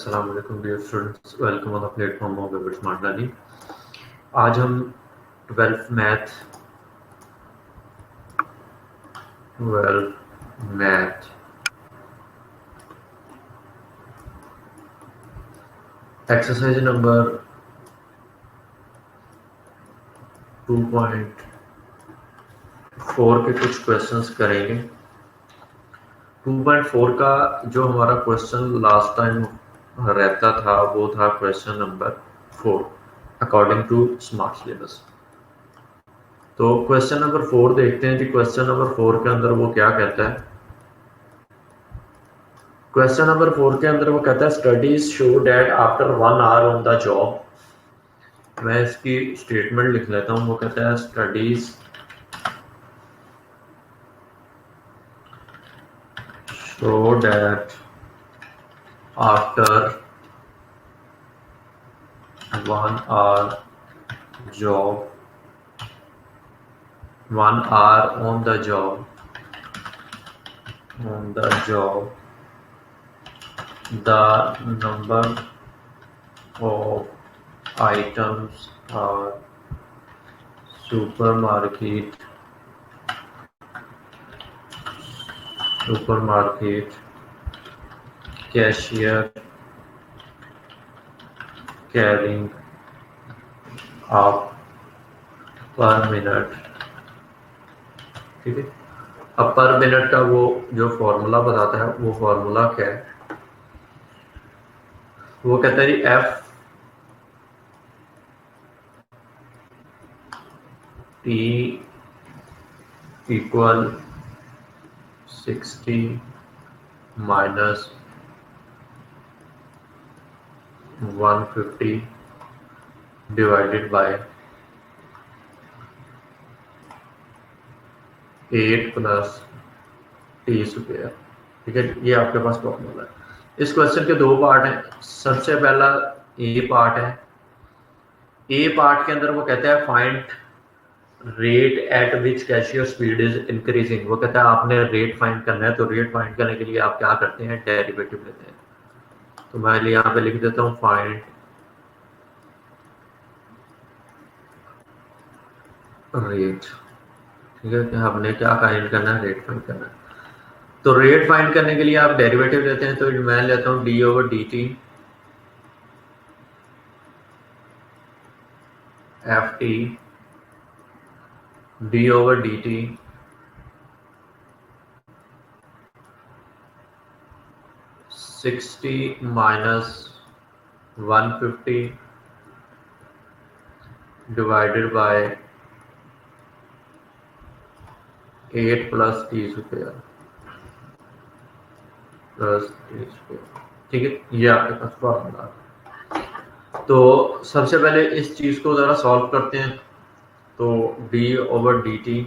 अस्सलाम वालेकुम dear students, welcome on the platform of Weber smart learning. आज हम 12th मैथ एक्सरसाइज नंबर 2.4 के कुछ क्वेश्चंस करेंगे। 2.4 का जो हमारा क्वेश्चन लास्ट टाइम रहता था वो था question number 4 according to smart syllabus. तो क्वेश्चन नंबर 4 देखते हैं कि क्वेश्चन नंबर 4 के अंदर वो क्या कहता है। क्वेश्चन नंबर 4 के अंदर वो कहता है studies show that after 1 hour on the job. मैं इसकी स्टेटमेंट लिख लेता हूँ। वो कहता है studies show that after 1 hour job 1 hour on the job the number of items are supermarket cashier carrying up per minute। ठीक है, अब पर मिनट का वो जो फॉर्मूला बताता है वो फॉर्मूला क्या है। वो कहता है F T equal 60 minus 150 divided by 8 plus T square. ठीक है, ये आपके पास फॉर्मूला है। इस क्वेश्चन के दो पार्ट हैं। सबसे पहला ए पार्ट है। ए पार्ट के अंदर वो कहता है find rate at which cashier speed is increasing. वो कहता है आपने रेट फाइंड करना है, तो रेट फाइंड करने के लिए आप क्या करते हैं, डेरिवेटिव लेते हैं। तो मैं यहाँ पे लिख देता हूँ फाइंड रेट। ठीक है, कि हमने क्या फाइंड करना है, रेट फाइंड करना है। तो रेट फाइंड करने के लिए आप डेरिवेटिव लेते हैं। तो मैं लेता हूँ D over D T F T D over D T 60 minus 150 divided by 8 plus T square plus T square. ठीक है, ये आपके पास फॉर्मूला है। तो सबसे पहले इस चीज को जरा सॉल्व करते हैं। तो d over D T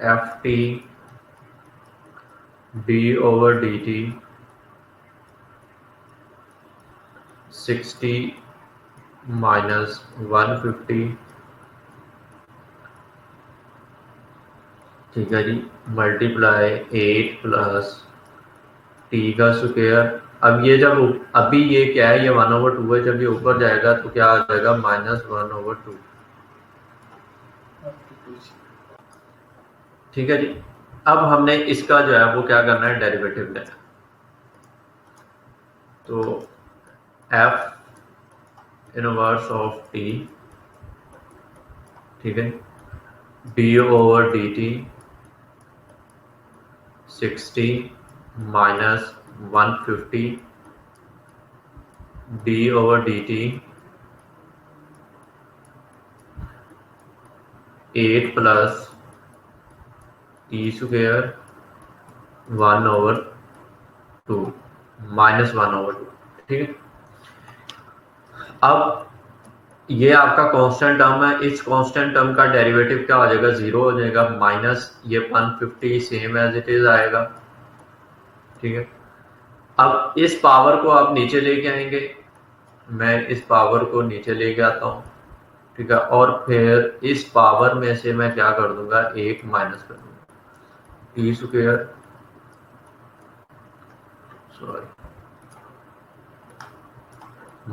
F T D over D T 60 minus 150। ठीक है जी, मल्टीप्लाई 8 प्लस टी का स्क्वायर। अब ये जब अभी ये क्या है, ये 1/2 है। जब ये ऊपर जाएगा तो क्या आ जाएगा, -1/2। ठीक है जी, अब हमने इसका जो है वो क्या करना है, डेरिवेटिव लेना। तो एफ इनवर्स ऑफ टी, ठीक है, D over D T 60 minus 150 D over D T 8 plus T square 1/2 minus 1/2। ठीक है, अब ये आपका कांस्टेंट टर्म है। इस कांस्टेंट टर्म का डेरिवेटिव क्या हो जाएगा, 0 हो जाएगा। माइनस ये 150 सेम एज इट इज आएगा। ठीक है, अब इस पावर को आप नीचे लेके आएंगे। मैं इस पावर को नीचे लेके आता हूँ। ठीक है, और फिर इस पावर में से मैं क्या कर दूंगा, 1 माइनस कर दूंगा। टी स्क्वायर सॉरी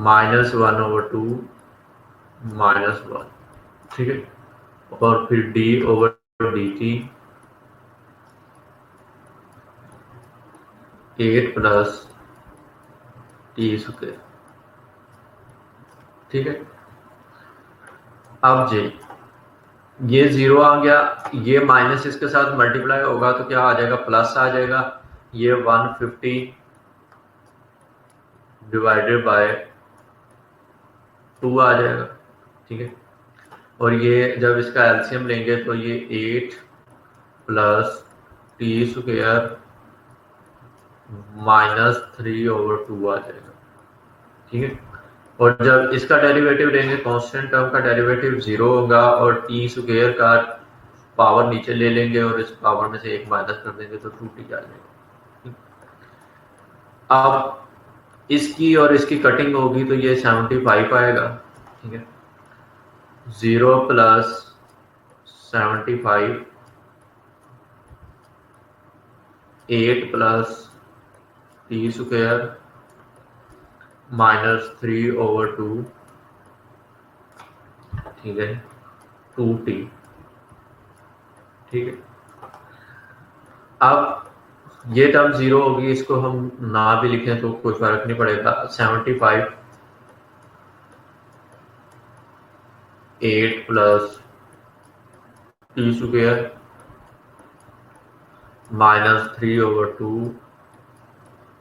-1/2 -1, ठीक है। और फिर d/dt 8 + t², ठीक है। अब जी ये 0 आ गया, ये माइनस इसके साथ मल्टीप्लाई होगा तो क्या आ जाएगा, प्लस आ जाएगा। ये 150 डिवाइडेड बाय 2 आ जाएगा, ठीक है। और ये जब इसका एलसीएम लेंगे तो ये 8 + t² -3/2 आ जाएगा, ठीक है। और जब इसका डेरिवेटिव लेंगे, कांस्टेंट टर्म का डेरिवेटिव 0 होगा और t² का पावर नीचे ले लेंगे और इस पावर में से 1 माइनस कर देंगे तो 2t आ जाएगा। अब इसकी और इसकी कटिंग होगी तो ये 75 आएगा, ठीक है। 0 + 75 8 + t² -3/2, ठीक है, 2t, ठीक है। अब ये टर्म 0 होगी, इसको हम ना भी लिखें तो कोई फर्क नहीं पड़ेगा। 75 8 + t² -3/2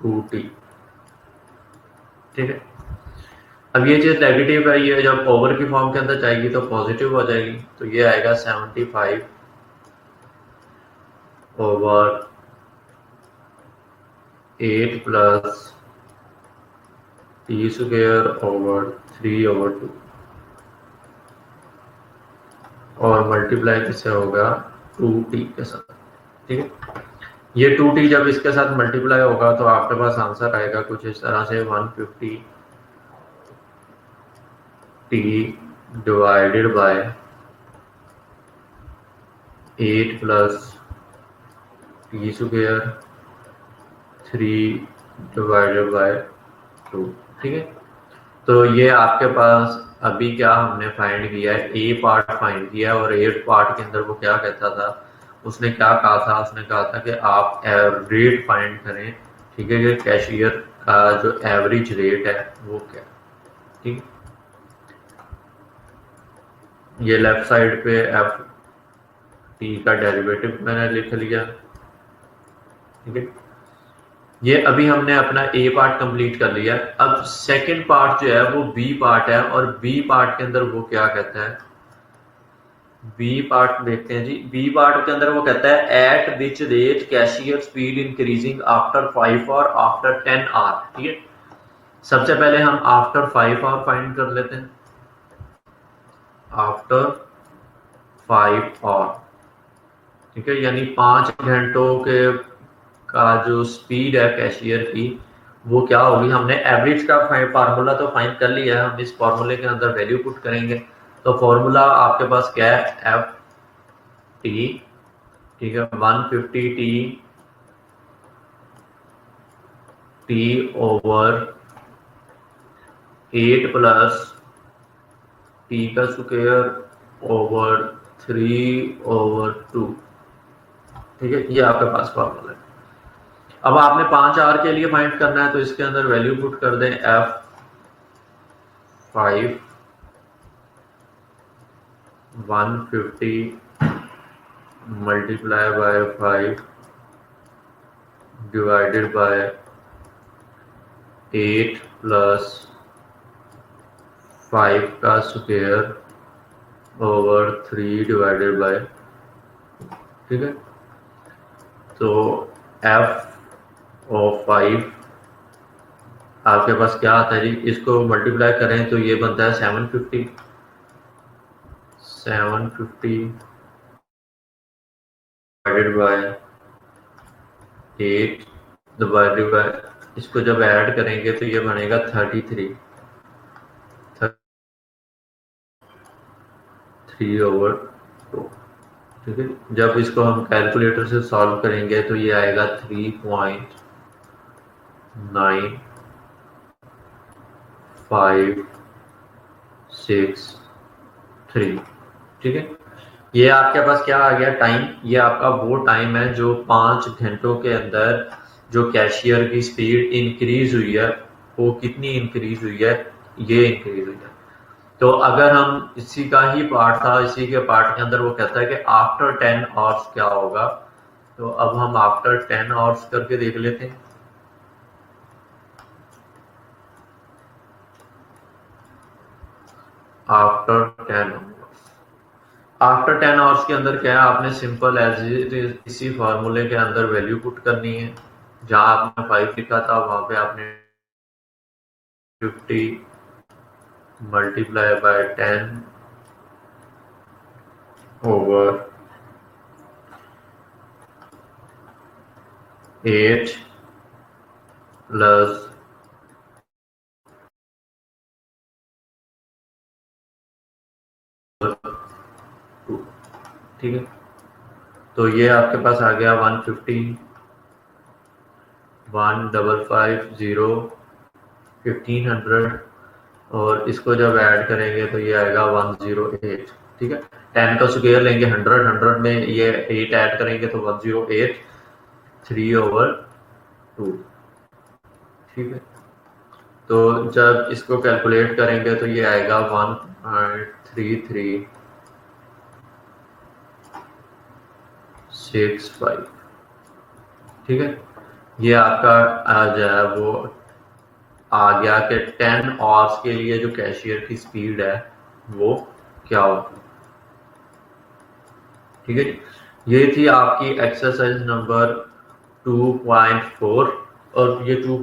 2t, ठीक है। अब ये चीज नेगेटिव है, ये जब ओवर की फॉर्म के अंदर जाएगी तो पॉजिटिव हो जाएगी, तो ये आएगा 75/8 + t² 3/2 और मल्टीप्लाई किससे होगा, 2t के साथ, ठीक है। ये 2t जब इसके साथ मल्टीप्लाई होगा तो आपके पास आंसर आएगा कुछ इस तरह से, 150t डिवाइडेड बाय 8 + t² 3/2, ठीक है। तो ये आपके पास अभी क्या हमने फाइंड किया है, ए पार्ट फाइंड किया और ए पार्ट के अंदर वो क्या कहता था, उसने क्या कहा था, उसने कहा था कि आप रेट फाइंड करें, ठीक है, कि कैशियर का जो एवरेज रेट है वो क्या, ठीक। ये लेफ्ट साइड पे एफ टी का डेरिवेटिव मैंने लिख लिया, ठीक है। ये अभी हमने अपना ए पार्ट कंप्लीट कर लिया। अब सेकंड पार्ट जो है वो बी पार्ट है, और बी पार्ट के अंदर वो क्या कहता है, बी पार्ट देखते हैं जी। बी पार्ट के अंदर वो कहता है eight which rate cashier speed increasing after 5 और आफ्टर 10 आवर, ठीक है। सबसे पहले हम आफ्टर 5 आवर फाइंड कर लेते हैं, आफ्टर 5 आवर, ठीक है, यानी 5 घंटों के का जो स्पीड है कैशियर की वो क्या होगी। हमने एवरेज का फार्मूला तो फाइंड कर लिया है, हम इस फार्मूले के अंदर वैल्यू पुट करेंगे। तो फार्मूला आपके पास क्या है, एफ टी, ठीक है, 150t /8 + t²/3/2, ठीक है। ये आपके पास फार्मूला है। अब आपने 5 आवर के लिए फाइंड करना है तो इसके अंदर वैल्यू पुट कर दें, F5 150 multiply by 5 divided by 8 + 5 का स्क्वायर ओवर 3 डिवाइडेड बाय, ठीक है। तो F5 आपके पास क्या आता है जी, इसको मल्टीप्लाई करें तो ये बनता है 750 डिवाइडेड बाय 8 डिवाइडेड बाय, इसको जब ऐड करेंगे तो ये बनेगा 33 3/2, ठीक है। जब इसको हम कैलकुलेटर से सॉल्व करेंगे तो ये आएगा 3.0 9 5 6 3। ठीक है, ये आपके पास क्या आ गया टाइम, ये आपका वो टाइम है जो 5 घंटों के अंदर जो कैशियर की स्पीड इंक्रीज हुई है, वो कितनी इंक्रीज हुई है, ये इंक्रीज हुई है। तो अगर हम इसी का ही पार्ट था, इसी के पार्ट के अंदर वो कहता है कि आफ्टर 10 आवर्स क्या होगा। तो अब हम आफ्टर 10 आवर्स करके देख लेते हैं। आफ्टर 10 आवर्स, आफ्टर 10 आवर्स के अंदर क्या है, आपने सिंपल एज इट इज इसी फार्मूले के अंदर वैल्यू पुट करनी है। जहां आपने 5 लिखा था वहां पे आपने 50 मल्टीप्लाई बाय 10 ओवर 8 प्लस 2। ठीक है, तो ये आपके पास आ गया 150 1550 1500, और इसको जब ऐड करेंगे तो ये आएगा 108। ठीक है, 10 का स्क्वायर लेंगे 100, 100 में ये 8 ऐड करेंगे तो 108 3/2। ठीक है, तो जब इसको कैलकुलेट करेंगे तो ये आएगा 1.3365। ठीक है, ये आपका आज है वो आ गया कि 10 आवर्स के लिए जो कैशियर की स्पीड है वो क्या होगी। ठीक है, ये थी आपकी एक्सरसाइज नंबर 2.4, और ये 2